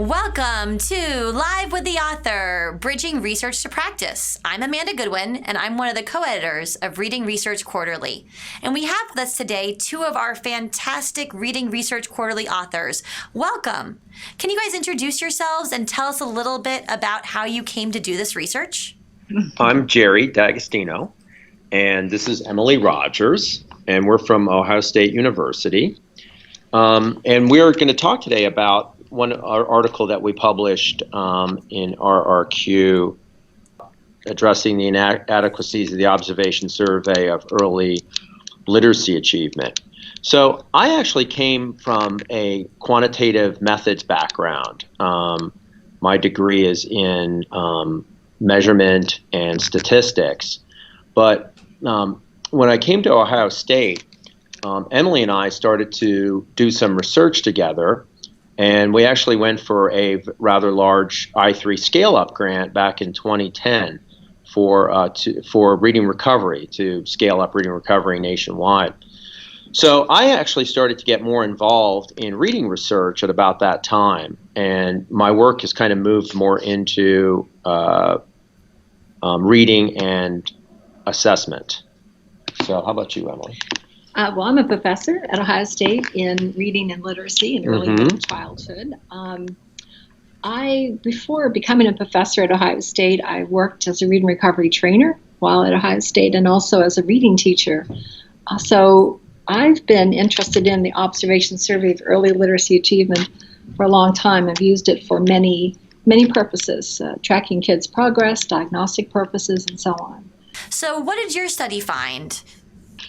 Welcome to Live with the Author, Bridging Research to Practice. I'm Amanda Goodwin, and I'm one of the co-editors of Reading Research Quarterly. And we have with us today two of our fantastic Reading Research Quarterly authors. Welcome. Can you guys introduce yourselves and tell us a little bit about how you came to do this research? I'm Jerry D'Agostino, and this is Emily Rodgers, and we're from Ohio State University. And we're going to talk today about our article that we published in RRQ addressing the inadequacies of the observation survey of early literacy achievement. So I actually came from a quantitative methods background. My degree is in measurement and statistics. But when I came to Ohio State, Emily and I started to do some research together. And we actually went for a rather large I3 scale-up grant back in 2010 for reading recovery, to scale up reading recovery nationwide. So I actually started to get more involved in reading research at about that time, and my work has kind of moved more into reading and assessment. So how about you, Emily? Well, I'm a professor at Ohio State in reading and literacy in early childhood. Before becoming a professor at Ohio State, I worked as a reading recovery trainer while at Ohio State and also as a reading teacher. So I've been interested in the observation survey of early literacy achievement for a long time. I've used it for many purposes, tracking kids' progress, diagnostic purposes, and so on. So what did your study find?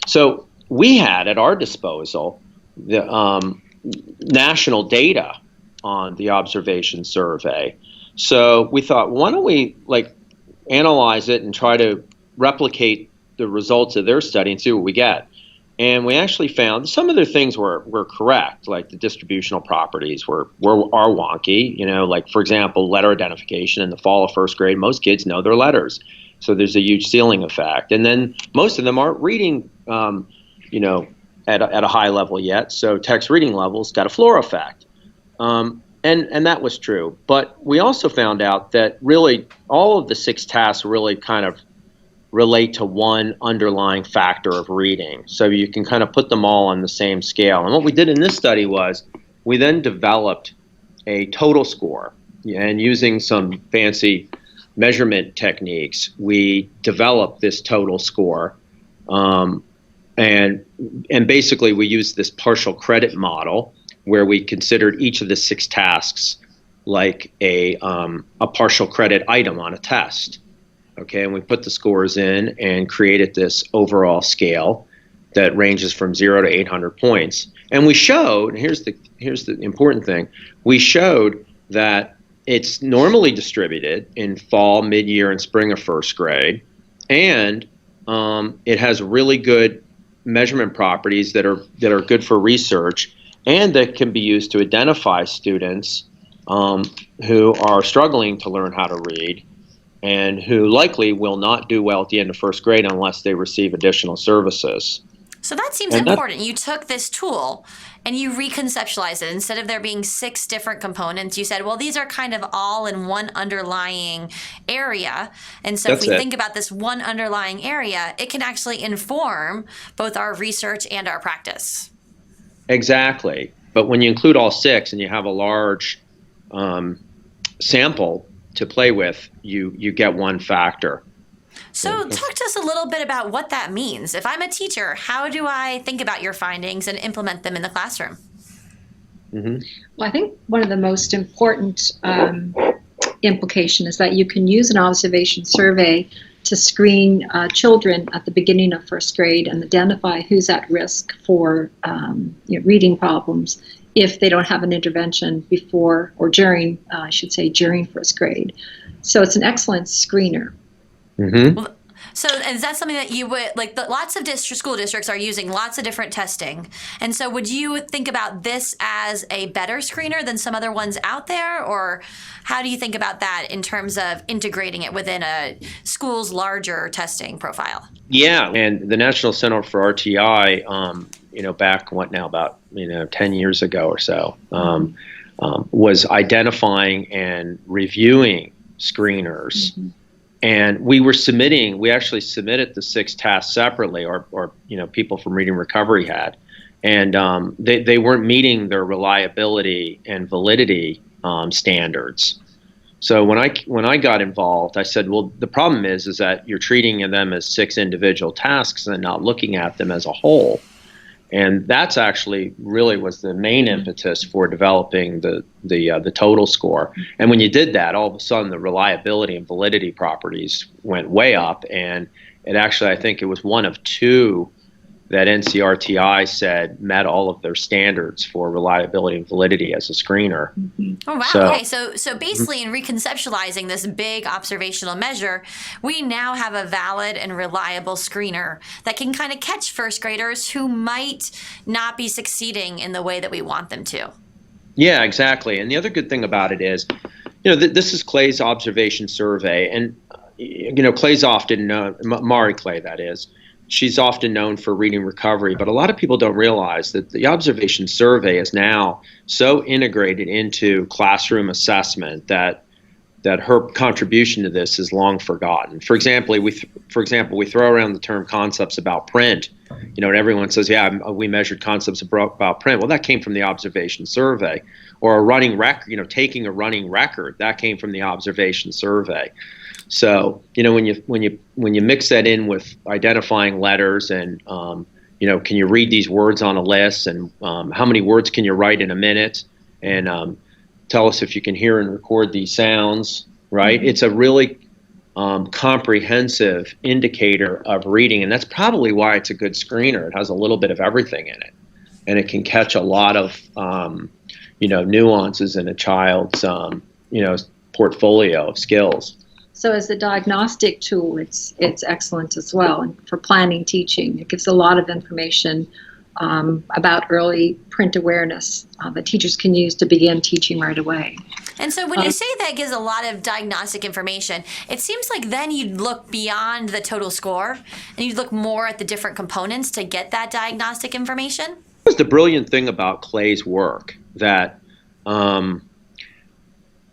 So we had at our disposal the national data on the observation survey. So we thought, why don't we analyze it and try to replicate the results of their study and see what we get. And we actually found some of their things were correct, like the distributional properties are wonky. Like, for example, letter identification in the fall of first grade, most kids know their letters. So there's a huge ceiling effect. And then most of them aren't reading at a high level yet. So text reading levels got a floor effect. And that was true. But we also found out that really all of the 6 tasks really kind of relate to one underlying factor of reading. So you can kind of put them all on the same scale. And what we did in this study was we then developed a total score. And using some fancy measurement techniques, we developed this total score. And basically we used this partial credit model where we considered each of the 6 tasks like a partial credit item on a test. Okay, and we put the scores in and created this overall scale that ranges from 0 to 800 points. And we showed, here's the important thing, we showed that it's normally distributed in fall, mid-year, and spring of first grade, and it has really good measurement properties that are good for research and that can be used to identify students who are struggling to learn how to read and who likely will not do well at the end of first grade unless they receive additional services. So that seems important. You took this tool and you reconceptualized it. Instead of there being 6 different components, you said, well, these are kind of all in one underlying area. And so if we think about this one underlying area, it can actually inform both our research and our practice. Exactly. But when you include all 6 and you have a large sample to play with, you get one factor. So talk to us a little bit about what that means. If I'm a teacher, how do I think about your findings and implement them in the classroom? Well, I think one of the most important implication is that you can use an observation survey to screen children at the beginning of first grade and identify who's at risk for reading problems if they don't have an intervention before or during, during first grade. So it's an excellent screener. Well, so is that something that you would, lots of school districts are using lots of different testing. And so would you think about this as a better screener than some other ones out there? Or how do you think about that in terms of integrating it within a school's larger testing profile? Yeah, and the National Center for RTI, back about 10 years ago or so, was identifying and reviewing screeners. Mm-hmm. And we actually submitted the 6 tasks separately, or people from Reading Recovery had. And they weren't meeting their reliability and validity standards. So when I got involved, I said, well, the problem is that you're treating them as 6 individual tasks and not looking at them as a whole. And that's actually really was the main impetus for developing the total score. And when you did that, all of a sudden the reliability and validity properties went way up. And it actually, I think it was one of 2 that NCRTI said met all of their standards for reliability and validity as a screener. Mm-hmm. Oh, wow. Okay, so basically in reconceptualizing this big observational measure, we now have a valid and reliable screener that can kind of catch first graders who might not be succeeding in the way that we want them to. Yeah, exactly. And the other good thing about it is, this is Clay's observation survey. And, Clay's often known, Mari Clay, that is, she's often known for Reading Recovery, but a lot of people don't realize that the observation survey is now so integrated into classroom assessment that her contribution to this is long forgotten. For example, we throw around the term concepts about print, and everyone says, yeah, we measured concepts about print. Well, that came from the observation survey. Or a running record, taking a running record, that came from the observation survey. So, when you mix that in with identifying letters and, can you read these words on a list, and how many words can you write in a minute, and tell us if you can hear and record these sounds, right? Mm-hmm. It's a really comprehensive indicator of reading, and that's probably why it's a good screener. It has a little bit of everything in it, and it can catch a lot of, nuances in a child's, portfolio of skills. So as a diagnostic tool, it's excellent as well. And for planning teaching, it gives a lot of information about early print awareness that teachers can use to begin teaching right away. And so when you say that gives a lot of diagnostic information, it seems like then you'd look beyond the total score and you'd look more at the different components to get that diagnostic information. That's the brilliant thing about Clay's work, that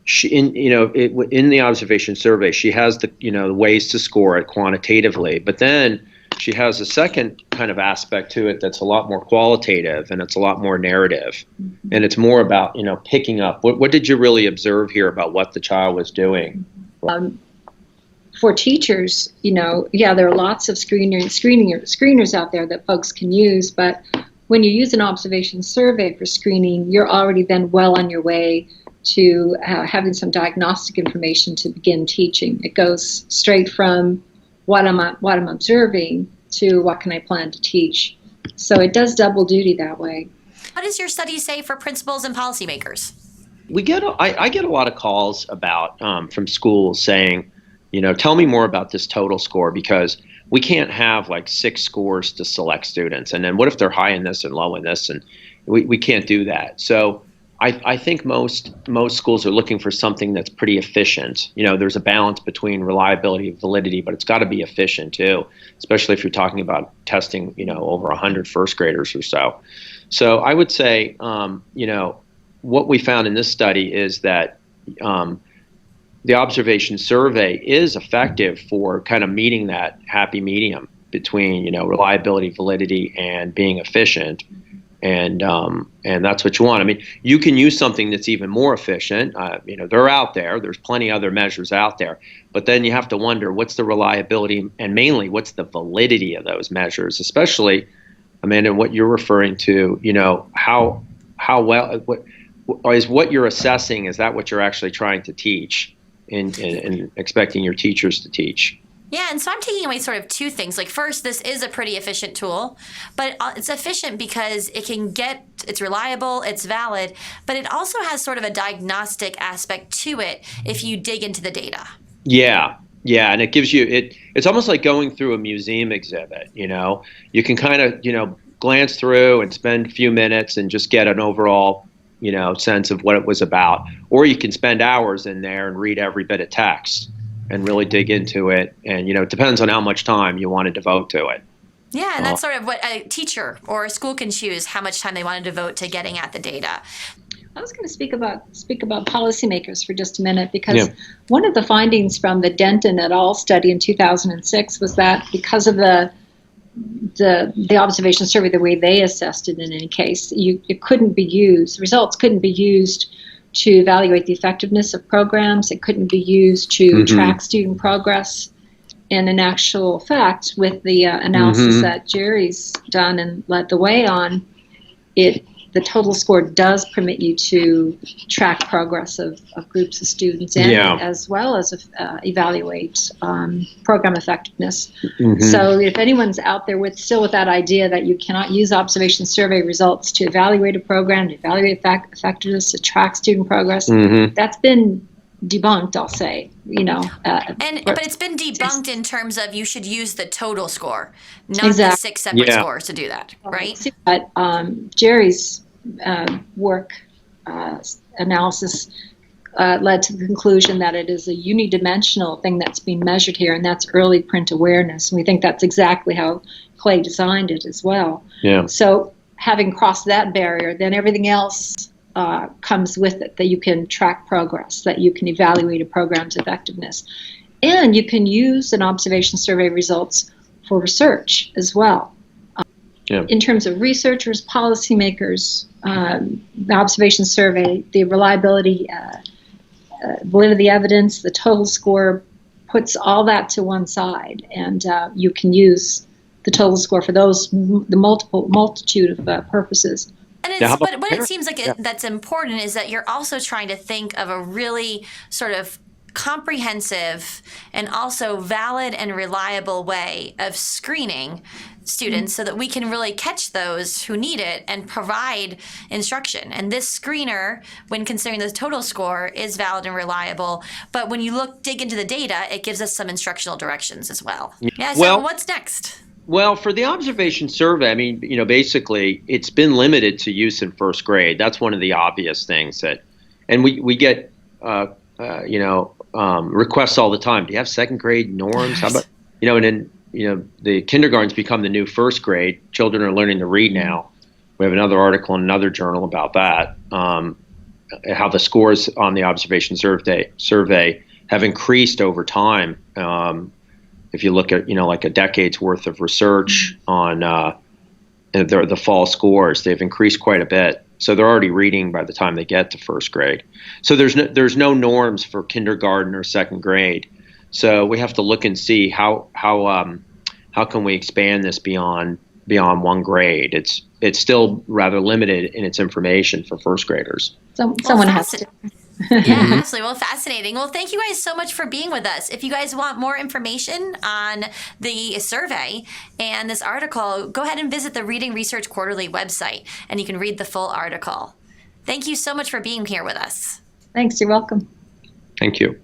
she, in the observation survey, she has the ways to score it quantitatively, but then she has a second kind of aspect to it that's a lot more qualitative, and it's a lot more narrative, mm-hmm. and it's more about picking up what did you really observe here about what the child was doing. For teachers, there are lots of screeners out there that folks can use, but when you use an observation survey for screening, you're already then well on your way to having some diagnostic information to begin teaching. It goes straight from what I'm observing to what can I plan to teach. So it does double duty that way. What does your study say for principals and policymakers? I get a lot of calls about from schools saying, tell me more about this total score, because we can't have like 6 scores to select students, and then what if they're high in this and low in this, and we can't do that. So I think most schools are looking for something that's pretty efficient. There's a balance between reliability and validity, but it's got to be efficient too, especially if you're talking about testing, over 100 first graders or so. So I would say, what we found in this study is that the observation survey is effective for kind of meeting that happy medium between, reliability, validity, and being efficient. And that's what you want. I mean, you can use something that's even more efficient. They're out there. There's plenty of other measures out there. But then you have to wonder, what's the reliability, and mainly what's the validity of those measures, especially, Amanda, what you're referring to, how well, what you're assessing, is that what you're actually trying to teach and expecting your teachers to teach? Yeah, and so I'm taking away sort of 2 things. Like, first, this is a pretty efficient tool, but it's efficient because it's reliable, it's valid, but it also has sort of a diagnostic aspect to it if you dig into the data. Yeah, and it gives you, it's almost like going through a museum exhibit, You can kind of, glance through and spend a few minutes and just get an overall, sense of what it was about. Or you can spend hours in there and read every bit of text and really dig into it. And, it depends on how much time you want to devote to it. Yeah, and that's sort of what a teacher or a school can choose, how much time they want to devote to getting at the data. I was going to speak about policymakers for just a minute, because one of the findings from the Denton et al. Study in 2006 was that because of the observation survey, the way they assessed it in any case, it couldn't be used. Results couldn't be used to evaluate the effectiveness of programs. It couldn't be used to track student progress. And in actual fact, with the analysis that Jerry's done and led the way on, the total score does permit you to track progress of groups of students and as well as evaluate program effectiveness. So if anyone's out there still with that idea that you cannot use observation survey results to evaluate a program, to evaluate effectiveness, to track student progress, that's been debunked, I'll say, but it's been debunked in terms of you should use the total score, not the 6 separate scores to do that, right? But Jerry's work analysis led to the conclusion that it is a unidimensional thing that's being measured here, and that's early print awareness. And we think that's exactly how Clay designed it as well. So having crossed that barrier, then everything else comes with it, that you can track progress, that you can evaluate a program's effectiveness. And you can use an observation survey results for research as well. In terms of researchers, policymakers, the observation survey, the reliability, validity of the evidence, the total score puts all that to one side, and you can use the total score for the multitude of purposes. And what it seems like that's important is that you're also trying to think of a really sort of comprehensive and also valid and reliable way of screening students so that we can really catch those who need it and provide instruction. And this screener, when considering the total score, is valid and reliable. But when you dig into the data, it gives us some instructional directions as well. So what's next? Well, for the observation survey, I mean, basically it's been limited to use in first grade. That's one of the obvious things and we get, requests all the time. Do you have second grade norms? How about, and then, the kindergarten's become the new first grade. Children are learning to read now. We have another article in another journal about that, how the scores on the observation survey have increased over time. If you look at, like a decade's worth of research on the fall scores, they've increased quite a bit. So they're already reading by the time they get to first grade. So there's no norms for kindergarten or second grade. So we have to look and see how can we expand this beyond one grade. It's still rather limited in its information for first graders. Someone has to. Yeah, absolutely. Well, fascinating. Well, thank you guys so much for being with us. If you guys want more information on the survey and this article, go ahead and visit the Reading Research Quarterly website, and you can read the full article. Thank you so much for being here with us. Thanks. You're welcome. Thank you.